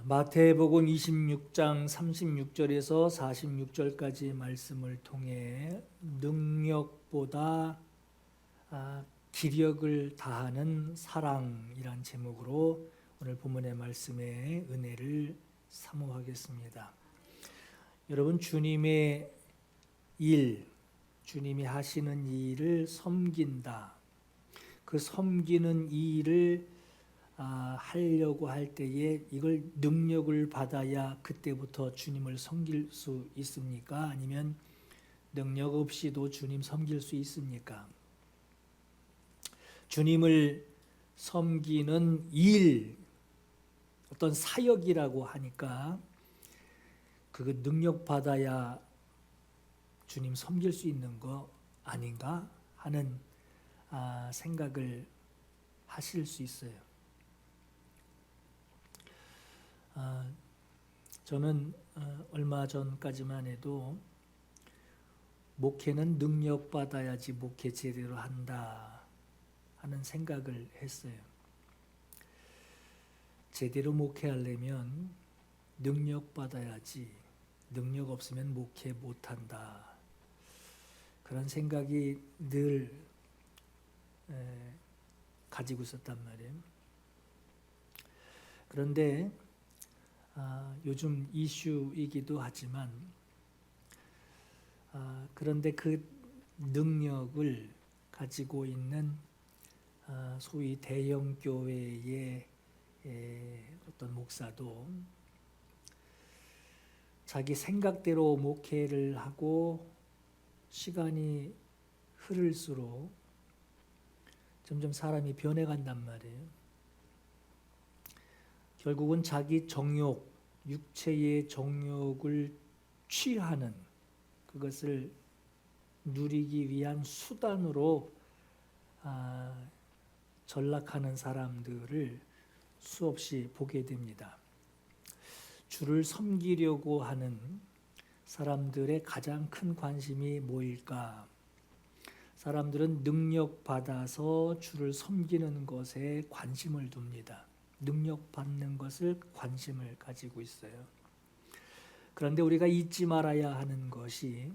마태복음 26장 36절에서 46절까지 말씀을 통해 능력보다 기력을 다하는 사랑이란 제목으로 오늘 본문의 말씀에 은혜를 사모하겠습니다. 여러분, 주님의 일, 주님이 하시는 일을 섬긴다. 그 섬기는 일을 하려고 할 때에 이걸 능력을 받아야 그때부터 주님을 섬길 수 있습니까? 아니면 능력 없이도 주님 섬길 수 있습니까? 주님을 섬기는 일, 어떤 사역이라고 하니까 그 능력 받아야 주님 섬길 수 있는 거 아닌가 하는 생각을 하실 수 있어요. 저는 얼마 전까지만 해도 목회는 능력 받아야지 목회 제대로 한다 하는 생각을 했어요. 제대로 목회하려면 능력 받아야지, 능력 없으면 목회 못한다, 그런 생각이 늘 가지고 있었단 말이에요. 그런데 요즘 이슈이기도 하지만 그런데 그 능력을 가지고 있는 소위 대형 교회의 어떤 목사도 자기 생각대로 목회를 하고 시간이 흐를수록 점점 사람이 변해간단 말이에요. 결국은 자기 정욕, 육체의 정욕을 취하는, 그것을 누리기 위한 수단으로 전락하는 사람들을 수없이 보게 됩니다. 주를 섬기려고 하는 사람들의 가장 큰 관심이 뭐일까? 사람들은 능력 받아서 주를 섬기는 것에 관심을 둡니다. 능력 받는 것을 관심을 가지고 있어요. 그런데 우리가 잊지 말아야 하는 것이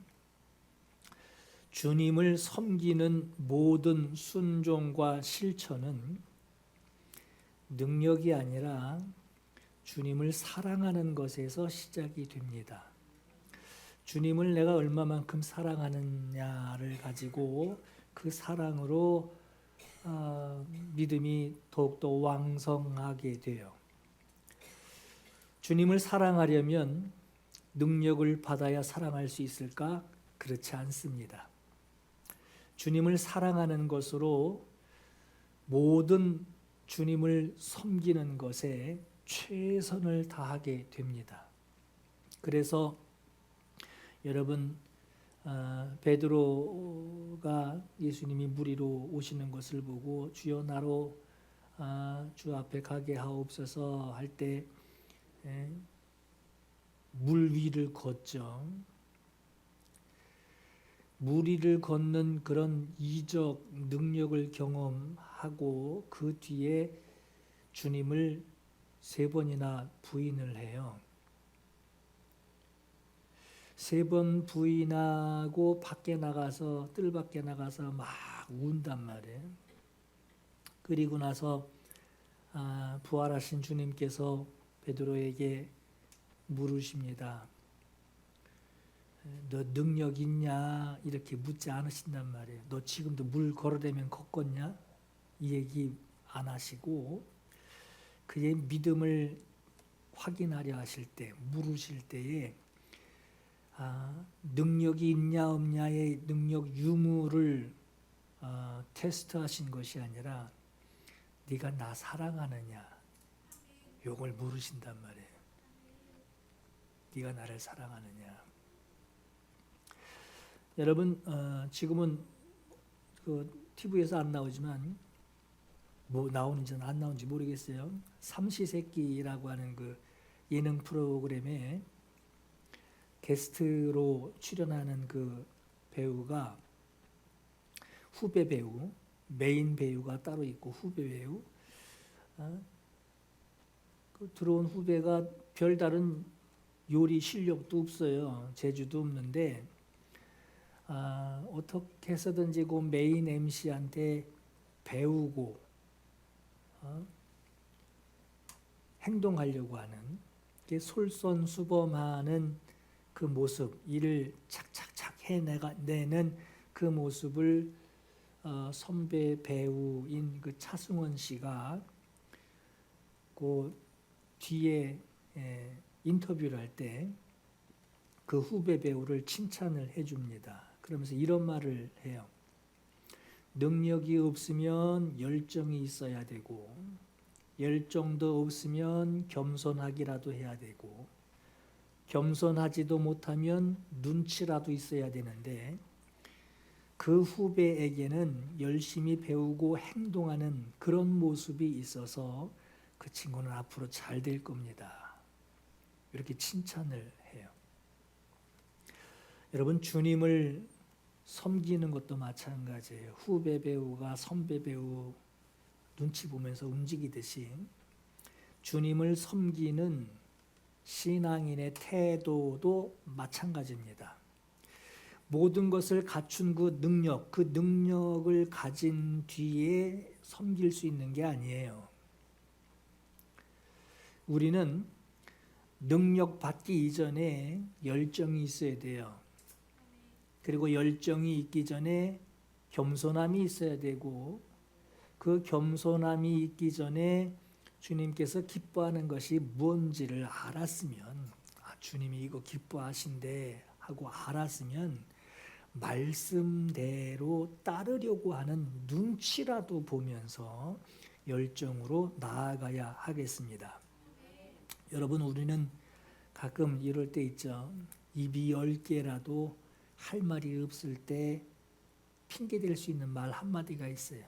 주님을 섬기는 모든 순종과 실천은 능력이 아니라 주님을 사랑하는 것에서 시작이 됩니다. 주님을 내가 얼마만큼 사랑하느냐를 가지고 그 사랑으로 믿음이 더욱더 왕성하게 돼요. 주님을 사랑하려면 능력을 받아야 사랑할 수 있을까? 그렇지 않습니다. 주님을 사랑하는 것으로 모든 주님을 섬기는 것에 최선을 다하게 됩니다. 그래서 여러분, 베드로가 예수님이 무리로 오시는 것을 보고 주여 나로 주 앞에 가게 하옵소서 할 때 물 위를 걷죠. 물 위를 걷는 그런 이적 능력을 경험하고 그 뒤에 주님을 3번이나 부인을 해요. 3번 부인하고 밖에 나가서 뜰 밖에 나가서 막 운단 말이에요. 그리고 나서 부활하신 주님께서 베드로에게 물으십니다. 너 능력 있냐? 이렇게 묻지 않으신단 말이에요. 너 지금도 물 걸어대면 걷겠냐? 이 얘기 안 하시고 그의 믿음을 확인하려 하실 때, 물으실 때에 능력이 있냐 없냐의 능력 유무를 테스트하신 것이 아니라 네가 나 사랑하느냐, 요걸 물으신단 말이에요. 네가 나를 사랑하느냐. 여러분, 지금은 그 TV에서 안 나오지만 뭐 나오는지는 안 나오는지 모르겠어요. 삼시세끼라고 하는 그 예능 프로그램에 게스트로 출연하는 그 배우가 후배 배우, 메인 배우가 따로 있고 후배 배우, 그 들어온 후배가 별다른 요리 실력도 없어요. 재주도 없는데 어떻게 해서든지 그 메인 MC한테 배우고 행동하려고 하는 솔선수범하는 그 모습, 일을 착착착 해내는 그 모습을 선배 배우인 그 차승원 씨가 그 뒤에 인터뷰를 할 때 그 후배 배우를 칭찬을 해줍니다. 그러면서 이런 말을 해요. 능력이 없으면 열정이 있어야 되고, 열정도 없으면 겸손하기라도 해야 되고, 겸손하지도 못하면 눈치라도 있어야 되는데, 그 후배에게는 열심히 배우고 행동하는 그런 모습이 있어서 그 친구는 앞으로 잘 될 겁니다. 이렇게 칭찬을 해요. 여러분, 주님을 섬기는 것도 마찬가지예요. 후배 배우가 선배 배우 눈치 보면서 움직이듯이 주님을 섬기는 신앙인의 태도도 마찬가지입니다. 모든 것을 갖춘 그 능력을 가진 뒤에 섬길 수 있는 게 아니에요. 우리는 능력 받기 이전에 열정이 있어야 돼요. 그리고 열정이 있기 전에 겸손함이 있어야 되고, 그 겸손함이 있기 전에 주님께서 기뻐하는 것이 무엇인지를 알았으면, 주님이 이거 기뻐하신대 하고 알았으면 말씀대로 따르려고 하는 눈치라도 보면서 열정으로 나아가야 하겠습니다. 여러분, 우리는 가끔 이럴 때 있죠. 입이 10개라도 할 말이 없을 때 핑계댈 수 있는 말 한마디가 있어요.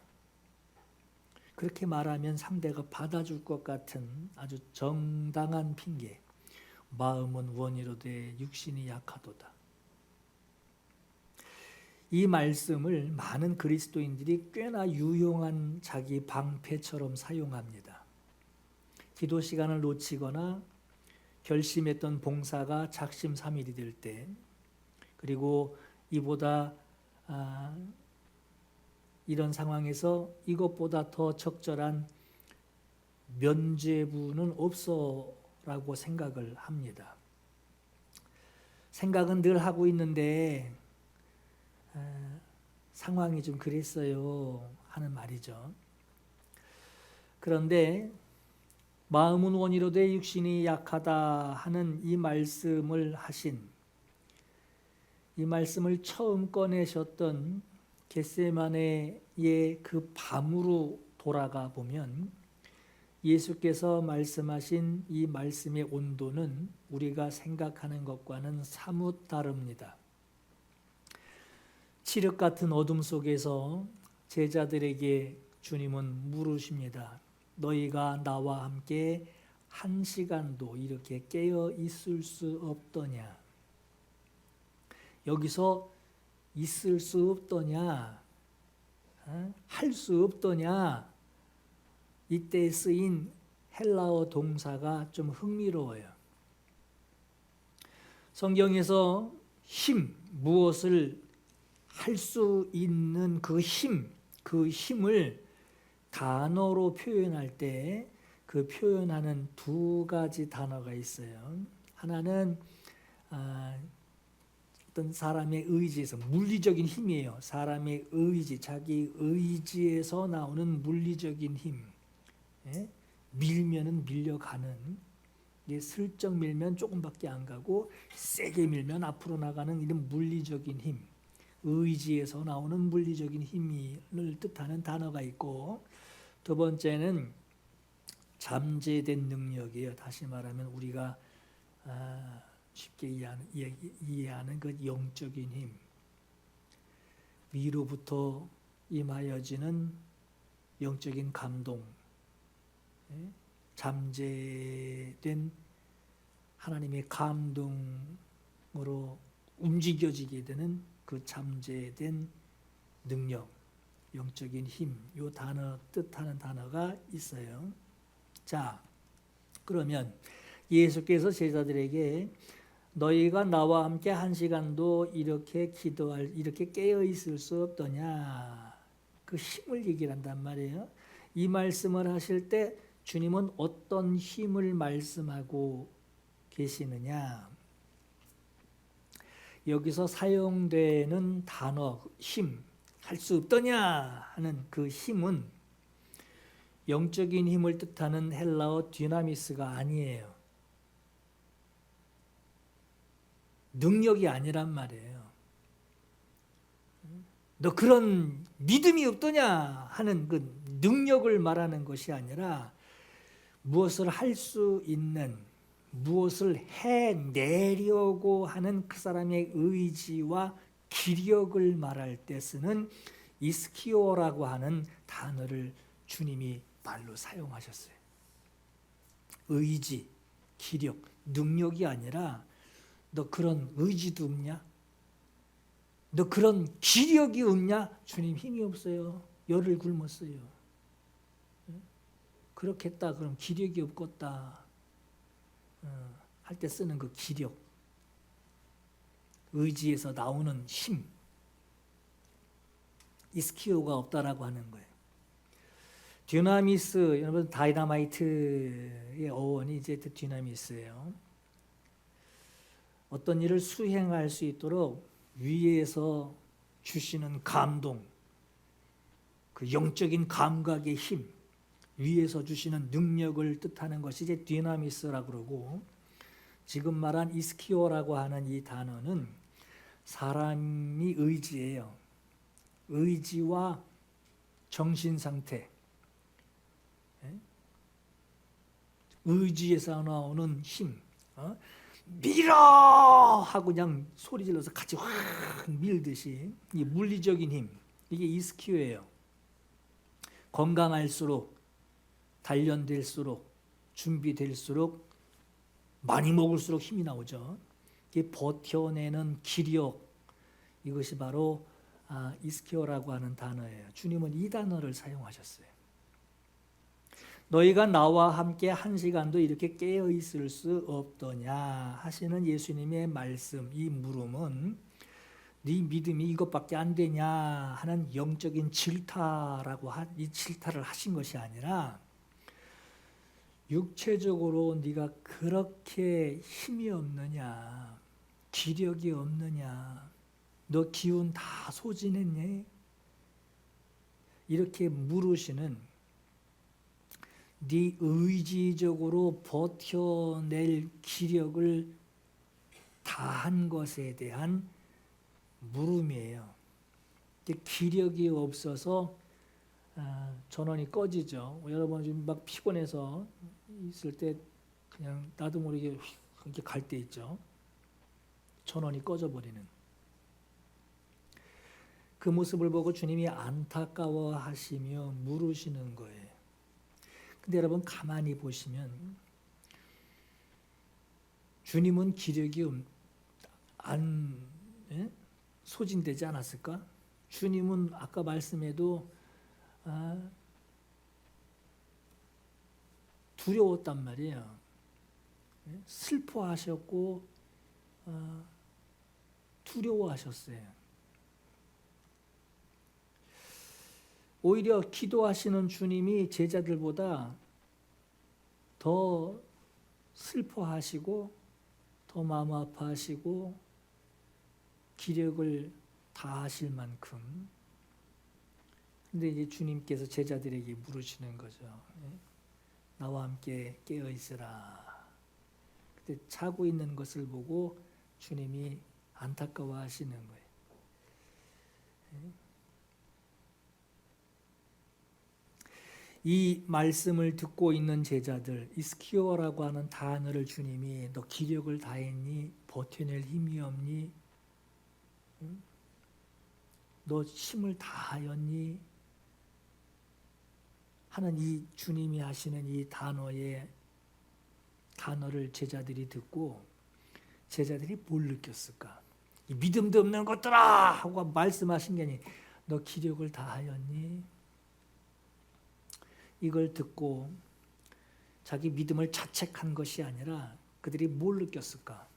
그렇게 말하면 상대가 받아줄 것 같은 아주 정당한 핑계. 마음은 원이로되 육신이 약하도다. 이 말씀을 많은 그리스도인들이 꽤나 유용한 자기 방패처럼 사용합니다. 기도 시간을 놓치거나 결심했던 봉사가 작심삼일이 될 때, 그리고 이보다 이런 상황에서 이것보다 더 적절한 면죄부는 없어라고 생각을 합니다. 생각은 늘 하고 있는데 상황이 좀 그랬어요 하는 말이죠. 그런데 마음은 원이로되 육신이 약하다 하는 이 말씀을 하신, 이 말씀을 처음 꺼내셨던 겟세마네의 그 밤으로 돌아가 보면 예수께서 말씀하신 이 말씀의 온도는 우리가 생각하는 것과는 사뭇 다릅니다. 칠흑 같은 어둠 속에서 제자들에게 주님은 물으십니다. 너희가 나와 함께 한 시간도 이렇게 깨어 있을 수 없더냐? 여기서 있을 수 없더냐? 할 수 없더냐? 이때 쓰인 헬라어 동사가 좀 흥미로워요. 성경에서 무엇을 할 수 있는 그 힘을 단어로 표현할 때 그 표현하는 두 가지 단어가 있어요. 하나는 어떤 사람의 의지에서, 물리적인 힘이에요. 사람의 의지, 자기 의지에서 나오는 물리적인 힘. 밀면은 밀려가는, 슬쩍 밀면 조금밖에 안 가고 세게 밀면 앞으로 나가는 이런 물리적인 힘, 의지에서 나오는 물리적인 힘을 뜻하는 단어가 있고, 두 번째는 잠재된 능력이에요. 다시 말하면 우리가 쉽게 이해하는 그 영적인 힘, 위로부터 임하여지는 영적인 감동, 잠재된 하나님의 감동으로 움직여지게 되는 그 잠재된 능력, 영적인 힘, 이 단어 뜻하는 단어가 있어요. 자, 그러면 예수께서 제자들에게 너희가 나와 함께 한 시간도 이렇게 이렇게 깨어 있을 수 없더냐, 그 힘을 얘기를 한단 말이에요. 이 말씀을 하실 때 주님은 어떤 힘을 말씀하고 계시느냐, 여기서 사용되는 단어 힘, 할 수 없더냐 하는 그 힘은 영적인 힘을 뜻하는 헬라어 디나미스가 아니에요. 능력이 아니란 말이에요. 너 그런 믿음이 없더냐 하는 그 능력을 말하는 것이 아니라 무엇을 할 수 있는, 무엇을 해내려고 하는 그 사람의 의지와 기력을 말할 때 쓰는 이스키오라고 하는 단어를 주님이 말로 사용하셨어요. 의지, 기력, 능력이 아니라 너 그런 의지도 없냐? 너 그런 기력이 없냐? 주님 힘이 없어요. 열을 굶었어요. 그렇겠다. 그럼 기력이 없겠다. 할 때 쓰는 그 기력, 의지에서 나오는 힘, 이스키오가 없다라고 하는 거예요. 디나미스, 여러분 다이나마이트의 어원이 이제 디나미스예요. 어떤 일을 수행할 수 있도록 위에서 주시는 감동, 그 영적인 감각의 힘, 위에서 주시는 능력을 뜻하는 것이 이제 디나미스라고 그러고, 지금 말한 이스키오라고 하는 이 단어는 사람이 의지예요. 의지와 정신 상태, 의지에서 나오는 힘, 밀어 하고 그냥 소리 질러서 같이 확 밀듯이 이 물리적인 힘, 이게 이스키오예요. 건강할수록, 단련될수록, 준비될수록, 많이 먹을수록 힘이 나오죠. 이게 버텨내는 기력, 이것이 바로 이스키오라고 하는 단어예요. 주님은 이 단어를 사용하셨어요. 너희가 나와 함께 한 시간도 이렇게 깨어 있을 수 없더냐 하시는 예수님의 말씀, 이 물음은 네 믿음이 이것밖에 안 되냐 하는 영적인 질타라고 이 질타를 하신 것이 아니라, 육체적으로 네가 그렇게 힘이 없느냐, 기력이 없느냐, 너 기운 다 소진했니? 이렇게 물으시는, 네 의지적으로 버텨낼 기력을 다한 것에 대한 물음이에요. 기력이 없어서 전원이 꺼지죠. 여러분 지금 막 피곤해서 있을 때 그냥 나도 모르게 이렇게 갈 때 있죠. 전원이 꺼져버리는 그 모습을 보고 주님이 안타까워하시며 물으시는 거예요. 근데 여러분 가만히 보시면 주님은 기력이 소진되지 않았을까? 주님은 아까 말씀에도 두려웠단 말이에요. 슬퍼하셨고 두려워하셨어요. 오히려 기도하시는 주님이 제자들보다 더 슬퍼하시고 더 마음 아파하시고 기력을 다하실 만큼, 근데 이제 주님께서 제자들에게 물으시는 거죠. 나와 함께 깨어 있으라. 그때 자고 있는 것을 보고 주님이 안타까워하시는 거예요. 이 말씀을 듣고 있는 제자들, 이스키오라고 하는 단어를 주님이 너 기력을 다했니? 버텨낼 힘이 없니? 너 힘을 다하였니? 하는 이 주님이 하시는 이 단어를 제자들이 듣고 제자들이 뭘 느꼈을까? 이 믿음도 없는 것들아 하고 말씀하신 게 아니, 너 기력을 다하였니? 이걸 듣고 자기 믿음을 자책한 것이 아니라 그들이 뭘 느꼈을까?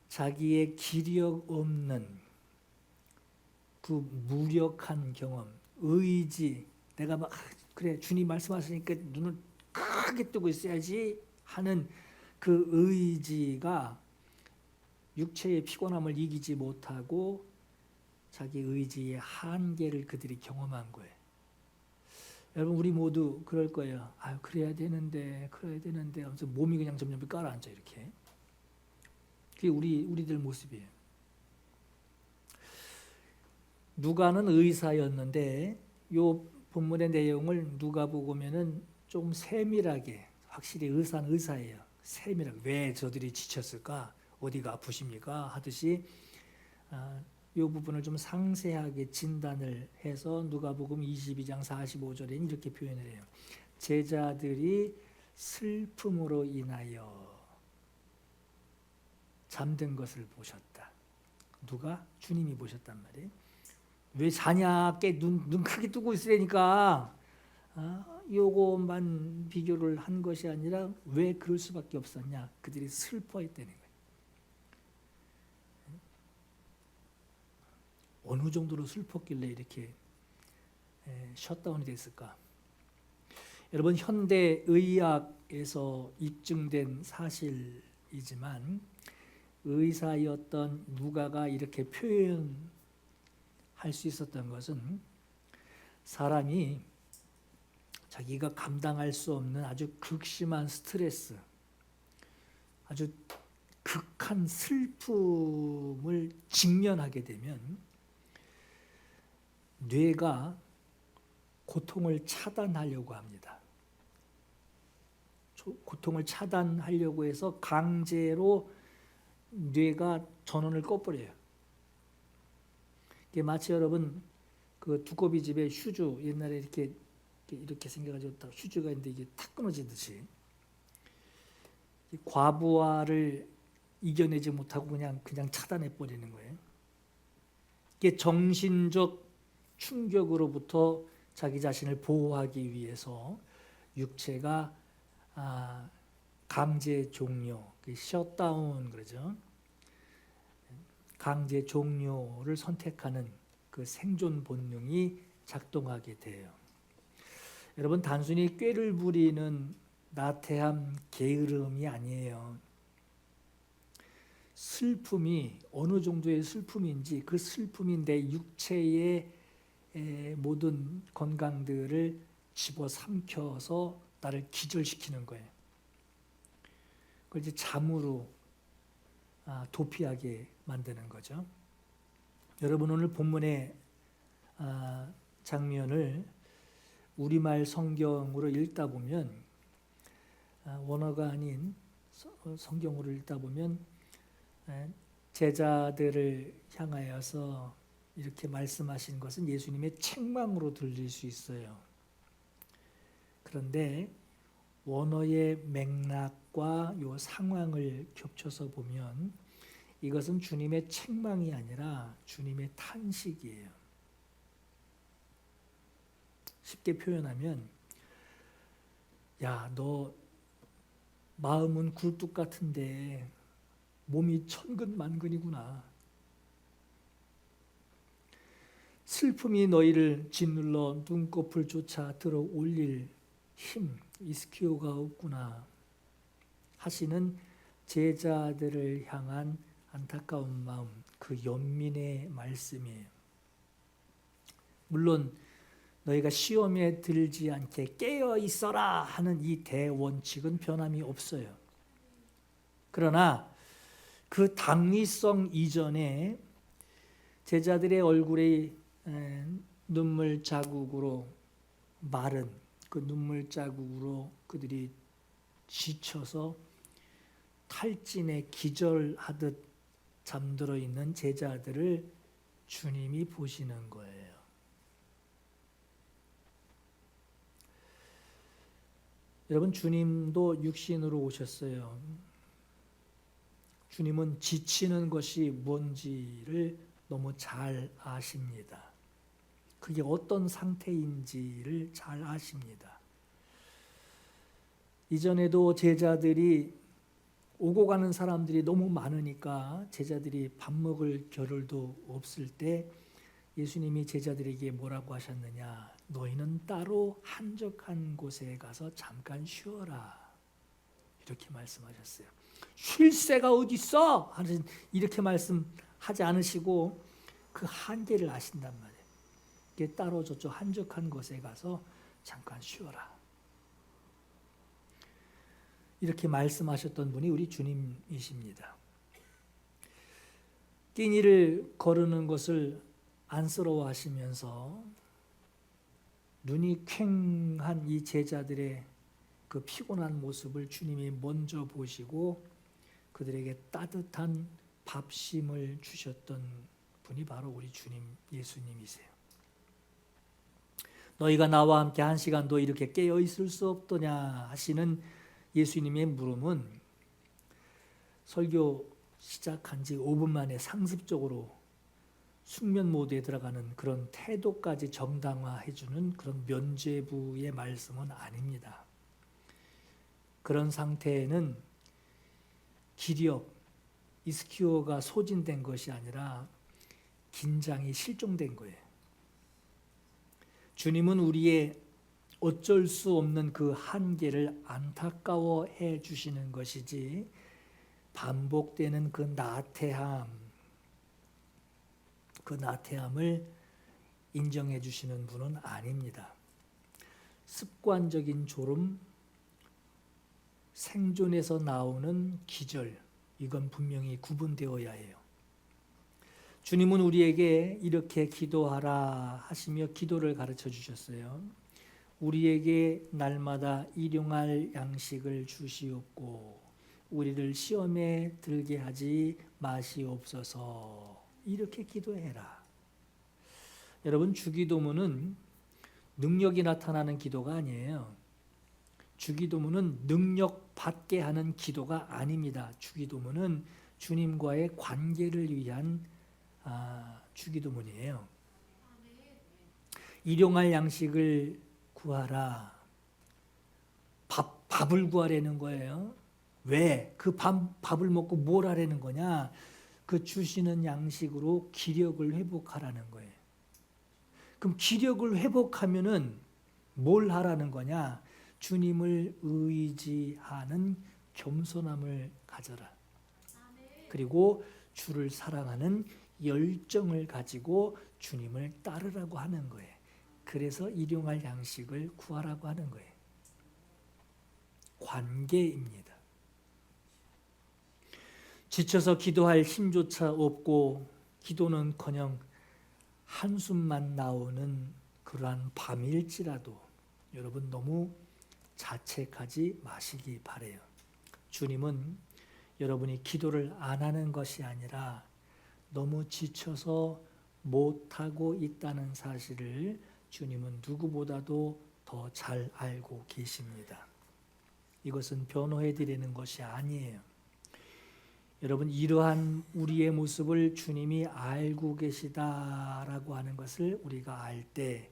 자기의 기력 없는 그 무력한 경험, 의지, 내가 막 그래 주님 말씀하시니까 눈을 크게 뜨고 있어야지 하는 그 의지가 육체의 피곤함을 이기지 못하고 자기 의지의 한계를 그들이 경험한 거예요. 여러분 우리 모두 그럴 거예요. 아유 그래야 되는데 하면서 몸이 그냥 점점 깔아앉아 이렇게. 그게 우리들 모습이에요. 누가는 의사였는데 요 본문의 내용을 누가 보면은 좀 세밀하게, 확실히 의사는 의사예요. 세밀하게 왜 저들이 지쳤을까? 어디가 아프십니까? 하듯이 이 부분을 좀 상세하게 진단을 해서 누가복음 22장 45절에 이렇게 표현을 해요. 제자들이 슬픔으로 인하여 잠든 것을 보셨다. 누가? 주님이 보셨단 말이에요. 왜 자냐? 깨 눈 크게 뜨고 있으니까 요것만 비교를 한 것이 아니라 왜 그럴 수밖에 없었냐? 그들이 슬퍼했다는 거예요. 어느 정도로 슬펐길래 이렇게 셧다운이 됐을까? 여러분 현대 의학에서 입증된 사실이지만 의사였던 누가가 이렇게 표현할 수 있었던 것은 사람이 자기가 감당할 수 없는 아주 극심한 스트레스, 아주 극한 슬픔을 직면하게 되면 뇌가 고통을 차단하려고 합니다. 고통을 차단하려고 해서 강제로 뇌가 전원을 꺼버려요. 이게 마치 여러분 그 두꺼비 집에 휴즈 옛날에 이렇게 생겨가지고 휴즈가 있는데 이게 탁 끊어지듯이 과부하를 이겨내지 못하고 그냥 차단해 버리는 거예요. 이게 정신적 충격으로부터 자기 자신을 보호하기 위해서 육체가 강제 종료, 셧다운 그러죠. 강제 종료를 선택하는 그 생존 본능이 작동하게 돼요. 여러분 단순히 꾀를 부리는 나태함, 게으름이 아니에요. 슬픔이 어느 정도의 슬픔인지 그 슬픔이 내 육체의 모든 건강들을 집어삼켜서 나를 기절시키는 거예요. 그걸 이제 잠으로 도피하게 만드는 거죠. 여러분 오늘 본문의 장면을 우리말 성경으로 읽다 보면 원어가 아닌 성경으로 읽다 보면 제자들을 향하여서 이렇게 말씀하신 것은 예수님의 책망으로 들릴 수 있어요. 그런데 원어의 맥락과 요 상황을 겹쳐서 보면 이것은 주님의 책망이 아니라 주님의 탄식이에요. 쉽게 표현하면 야, 너 마음은 굴뚝 같은데 몸이 천근만근이구나. 슬픔이 너희를 짓눌러 눈꺼풀 쫓아 들어 올릴 힘, 이스키오가 없구나 하시는 제자들을 향한 안타까운 마음, 그 연민의 말씀이에요. 물론 너희가 시험에 들지 않게 깨어 있어라 하는 이 대원칙은 변함이 없어요. 그러나 그 당위성 이전에 제자들의 얼굴에 눈물 자국으로 마른 그 눈물 자국으로 그들이 지쳐서 탈진에 기절하듯 잠들어 있는 제자들을 주님이 보시는 거예요. 여러분 주님도 육신으로 오셨어요. 주님은 지치는 것이 뭔지를 너무 잘 아십니다. 그게 어떤 상태인지를 잘 아십니다. 이전에도 제자들이 오고 가는 사람들이 너무 많으니까 제자들이 밥 먹을 겨를도 없을 때 예수님이 제자들에게 뭐라고 하셨느냐? 너희는 따로 한적한 곳에 가서 잠깐 쉬어라. 이렇게 말씀하셨어요. 쉴 새가 어디 있어? 이렇게 말씀하지 않으시고 그 한계를 아신단 말이에요. 이게 따로 저쪽 한적한 곳에 가서 잠깐 쉬어라. 이렇게 말씀하셨던 분이 우리 주님이십니다. 끼니를 거르는 것을 안쓰러워하시면서 눈이 퀭한 이 제자들의 그 피곤한 모습을 주님이 먼저 보시고 그들에게 따뜻한 밥심을 주셨던 분이 바로 우리 주님 예수님이세요. 너희가 나와 함께 1시간도 이렇게 깨어 있을 수 없더냐 하시는 예수님의 물음은 설교 시작한 지 5분 만에 상습적으로 숙면 모드에 들어가는 그런 태도까지 정당화해주는 그런 면죄부의 말씀은 아닙니다. 그런 상태에는 기력, 이스키오가 소진된 것이 아니라 긴장이 실종된 거예요. 주님은 우리의 어쩔 수 없는 그 한계를 안타까워해 주시는 것이지 반복되는 그 나태함을 인정해 주시는 분은 아닙니다. 습관적인 졸음, 생존에서 나오는 기절, 이건 분명히 구분되어야 해요. 주님은 우리에게 이렇게 기도하라 하시며 기도를 가르쳐 주셨어요. 우리에게 날마다 일용할 양식을 주시옵고 우리를 시험에 들게 하지 마시옵소서. 이렇게 기도해라. 여러분, 주기도문은 능력이 나타나는 기도가 아니에요. 주기도문은 능력 받게 하는 기도가 아닙니다. 주기도문은 주님과의 관계를 위한 주기도문이에요. 일용할 양식을 구하라. 밥을 구하라는 거예요. 왜? 그 밥을 먹고 뭘 하라는 거냐? 그 주시는 양식으로 기력을 회복하라는 거예요. 그럼 기력을 회복하면은 뭘 하라는 거냐? 주님을 의지하는 겸손함을 가져라. 그리고 주를 사랑하는 열정을 가지고 주님을 따르라고 하는 거예요. 그래서 일용할 양식을 구하라고 하는 거예요. 관계입니다. 지쳐서 기도할 힘조차 없고 기도는커녕 한숨만 나오는 그러한 밤일지라도 여러분 너무 자책하지 마시기 바라요. 주님은 여러분이 기도를 안 하는 것이 아니라 너무 지쳐서 못하고 있다는 사실을 주님은 누구보다도 더 잘 알고 계십니다. 이것은 변호해 드리는 것이 아니에요. 여러분, 이러한 우리의 모습을 주님이 알고 계시다라고 하는 것을 우리가 알 때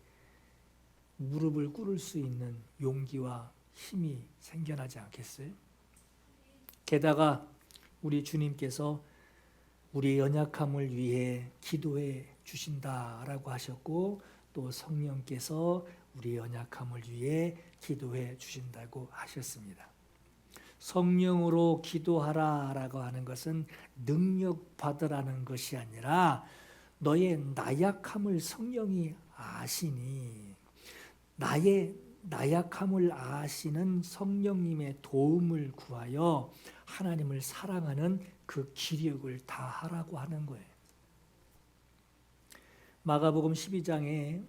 무릎을 꿇을 수 있는 용기와 힘이 생겨나지 않겠어요? 게다가 우리 주님께서 우리의 연약함을 위해 기도해 주신다라고 하셨고 또 성령께서 우리의 연약함을 위해 기도해 주신다고 하셨습니다. 성령으로 기도하라라고 하는 것은 능력 받으라는 것이 아니라 너의 나약함을 성령이 아시니 나의 나약함을 아시는 성령님의 도움을 구하여 하나님을 사랑하는 그 기력을 다하라고 하는 거예요. 마가복음 12장에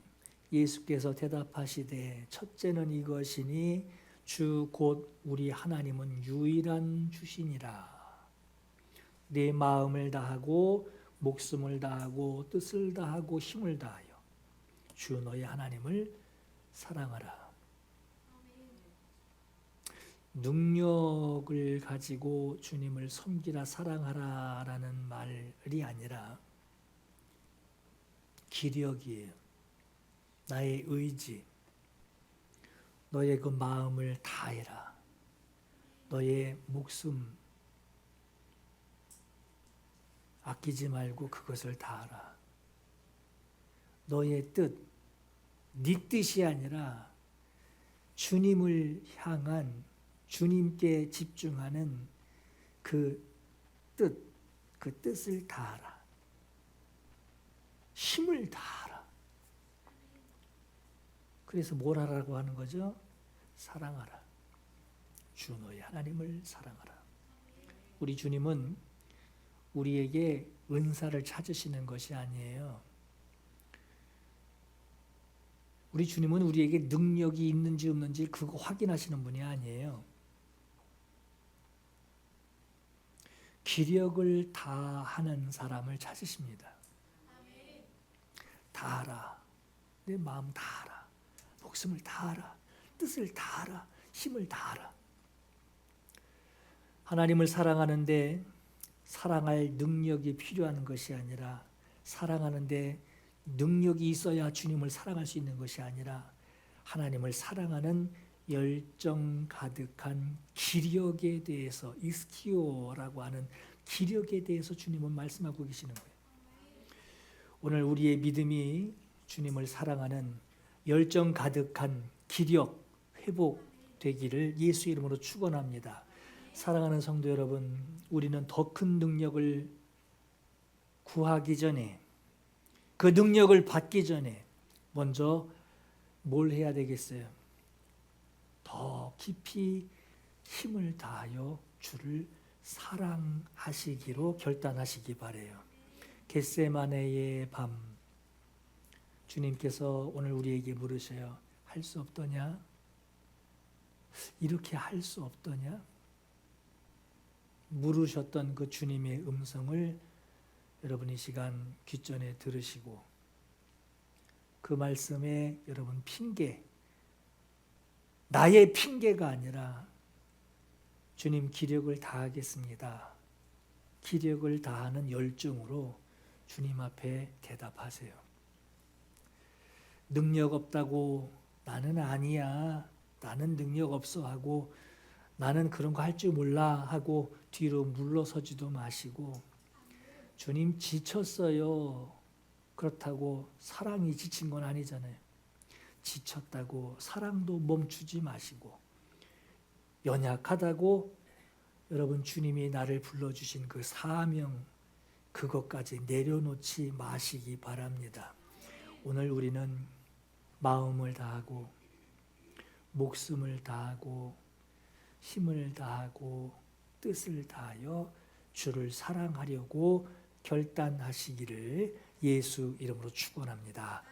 예수께서 대답하시되 첫째는 이것이니 주 곧 우리 하나님은 유일한 주시니라. 내 마음을 다하고 목숨을 다하고 뜻을 다하고 힘을 다하여 주 너의 하나님을 사랑하라. 능력을 가지고 주님을 섬기라 사랑하라라는 말이 아니라 기력이에요. 나의 의지, 너의 그 마음을 다해라. 너의 목숨 아끼지 말고 그것을 다하라. 너의 뜻, 네 뜻이 아니라 주님을 향한 주님께 집중하는 그 뜻을 다하라. 힘을 다하라. 그래서 뭘 하라고 하는 거죠? 사랑하라. 주 너의 하나님을 사랑하라. 우리 주님은 우리에게 은사를 찾으시는 것이 아니에요. 우리 주님은 우리에게 능력이 있는지 없는지 그거 확인하시는 분이 아니에요. 기력을 다하는 사람을 찾으십니다. 다하라. 내 마음 다하라. 목숨을 다하라. 뜻을 다하라. 힘을 다하라. 하나님을 사랑하는데 사랑할 능력이 필요한 것이 아니라 사랑하는데 능력이 있어야 주님을 사랑할 수 있는 것이 아니라 하나님을 사랑하는 열정 가득한 기력에 대해서 이스키오라고 하는 기력에 대해서 주님은 말씀하고 계시는 거예요. 오늘 우리의 믿음이 주님을 사랑하는 열정 가득한 기력 회복되기를 예수 이름으로 축원합니다. 사랑하는 성도 여러분, 우리는 더 큰 능력을 구하기 전에 그 능력을 받기 전에 먼저 뭘 해야 되겠어요? 더 깊이 힘을 다하여 주를 사랑하시기로 결단하시기 바라요. 겟세마네의 밤, 주님께서 오늘 우리에게 물으셔요. 할 수 없더냐? 이렇게 할 수 없더냐? 물으셨던 그 주님의 음성을 여러분 이 시간 귀전에 들으시고 그 말씀에 여러분 핑계, 나의 핑계가 아니라 주님 기력을 다하겠습니다. 기력을 다하는 열정으로 주님 앞에 대답하세요. 능력 없다고 나는 아니야, 나는 능력 없어 하고 나는 그런 거 할 줄 몰라 하고 뒤로 물러서지도 마시고 주님 지쳤어요. 그렇다고 사랑이 지친 건 아니잖아요. 지쳤다고 사랑도 멈추지 마시고 연약하다고 여러분 주님이 나를 불러주신 그 사명 그것까지 내려놓지 마시기 바랍니다. 오늘 우리는 마음을 다하고 목숨을 다하고 힘을 다하고 뜻을 다하여 주를 사랑하려고 결단하시기를 예수 이름으로 축원합니다.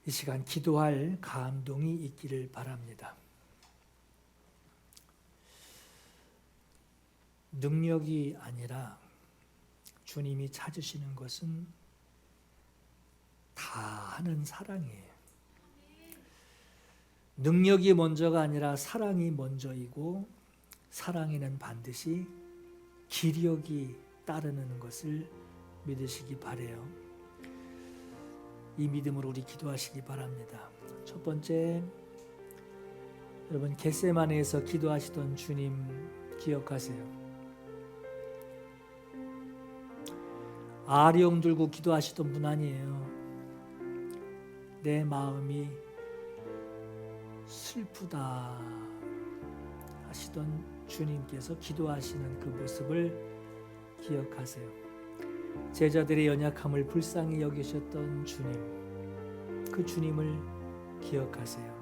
이 시간 기도할 감동이 있기를 바랍니다. 능력이 아니라 주님이 찾으시는 것은 다하는 사랑이에요. 능력이 먼저가 아니라 사랑이 먼저이고 사랑에는 반드시 기력이 따르는 것을 믿으시기 바라요. 이 믿음으로 우리 기도하시기 바랍니다. 첫 번째, 여러분 겟세마네에서 기도하시던 주님 기억하세요. 아령 들고 기도하시던 분 아니에요. 내 마음이 슬프다 하시던 주님께서 기도하시는 그 모습을 기억하세요. 제자들의 연약함을 불쌍히 여기셨던 주님, 그 주님을 기억하세요.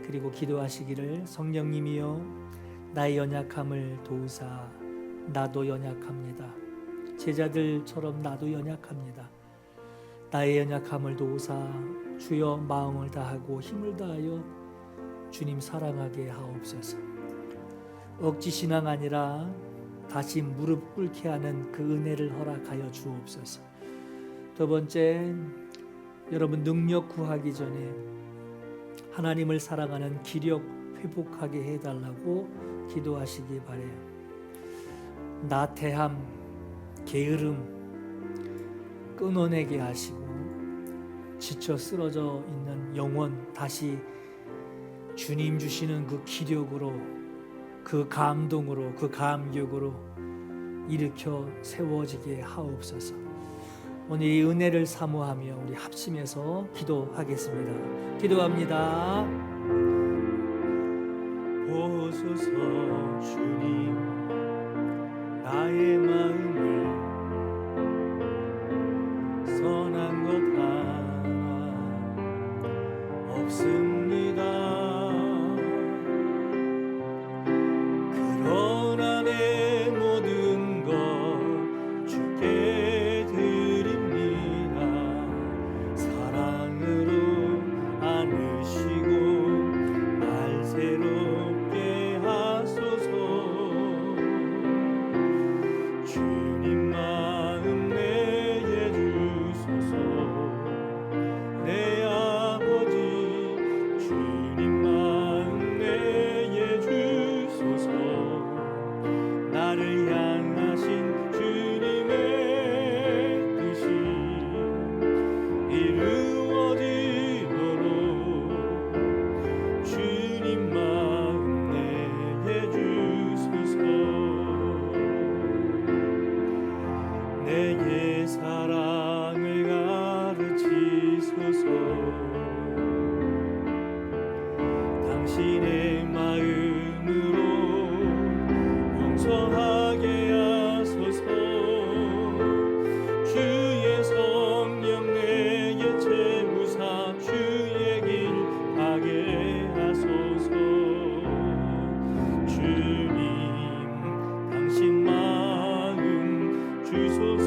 그리고 기도하시기를 성령님이여 나의 연약함을 도우사 나도 연약합니다. 제자들처럼 나도 연약합니다. 나의 연약함을 도우사 주여 마음을 다하고 힘을 다하여 주님 사랑하게 하옵소서. 억지 신앙 아니라 다시 무릎 꿇게 하는 그 은혜를 허락하여 주옵소서. 두 번째, 여러분 능력 구하기 전에 하나님을 사랑하는 기력 회복하게 해달라고 기도하시기 바라요. 나태함, 게으름 끊어내게 하시고 지쳐 쓰러져 있는 영혼 다시 주님 주시는 그 기력으로 그 감동으로 그 감격으로 일으켜 세워지게 하옵소서. 오늘 이 은혜를 사모하며 우리 합심해서 기도하겠습니다. 기도합니다. 보소서 주님, 나의 마음을 선한 것 하나 없습니다. 그러나 내 모든 것 주께 드립니다. 사랑으로 안으시고 날 새롭게 하소서. 주님 마음 내게 주소서. 내 아버지 주님 마음 내게 주소서. 나를 향하신 주님의 뜻이 이루어지도록 주님 마음 내게 주소서. 내게 사랑을 가르치소서. 당신의 마음으로 용서하게 하소서. 주의 성령 내게 채우사 주의 길 가게 하소서. 주님 당신 마음 주소서.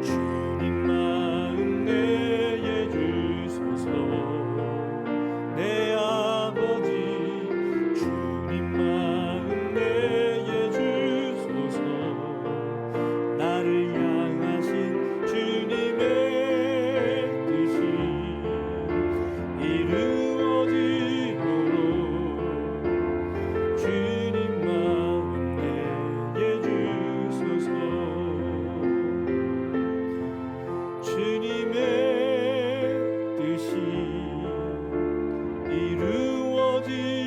주님 마음 내게 주소서. 내 아버지 주님 마음 내게 주소서. 나를 향하신 주님의 뜻이 이루어지도록 주님 마음 내게 주소서. 주님의 뜻이 이루어지도록